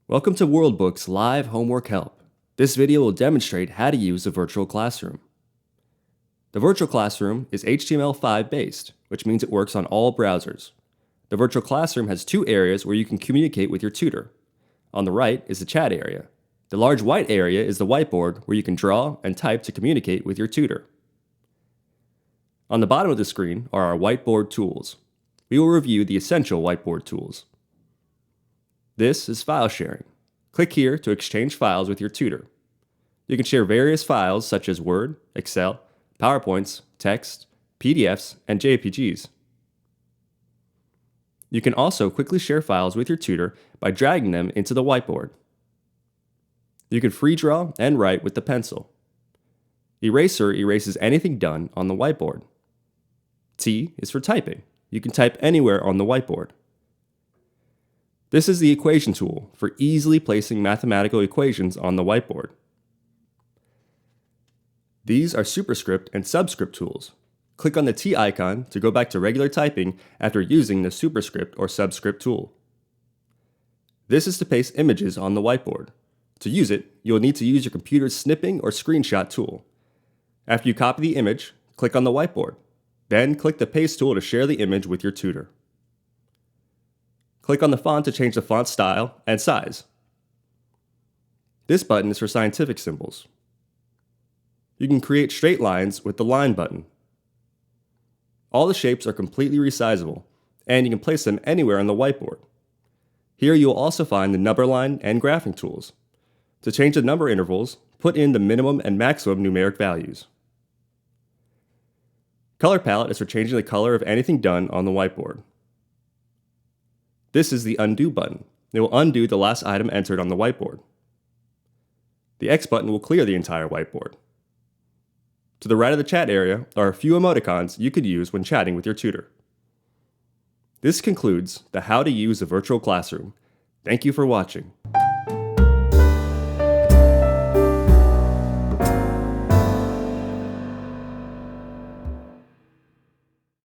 Welcome to World Book's live homework help. This video will demonstrate how to use the virtual classroom. The virtual classroom is HTML5 based, which means it works on all browsers. The virtual classroom has two areas where you can communicate with your tutor. On the right is the chat area. The large white area is the whiteboard where you can draw and type to communicate with your tutor. On the bottom of the screen are our whiteboard tools. We will review the essential whiteboard tools. This is file sharing. Click here to exchange files with your tutor. You can share various files such as Word, Excel, PowerPoints, text, PDFs, and JPGs. You can also quickly share files with your tutor by dragging them into the whiteboard. You can free draw and write with the pencil. Eraser erases anything done on the whiteboard. T is for typing. You can type anywhere on the whiteboard. This is the equation tool for easily placing mathematical equations on the whiteboard. These are superscript and subscript tools. Click on the T icon to go back to regular typing after using the superscript or subscript tool. This is to paste images on the whiteboard. To use it, you will need to use your computer's snipping or screenshot tool. After you copy the image, click on the whiteboard. Then click the paste tool to share the image with your tutor. Click on the font to change the font style and size. This button is for scientific symbols. You can create straight lines with the line button. All the shapes are completely resizable, and you can place them anywhere on the whiteboard. Here you will also find the number line and graphing tools. To change the number intervals, put in the minimum and maximum numeric values. Color palette is for changing the color of anything done on the whiteboard. This is the undo button. It will undo the last item entered on the whiteboard. The X button will clear the entire whiteboard. To the right of the chat area are a few emoticons you could use when chatting with your tutor. This concludes the how to use the virtual classroom. Thank you for watching.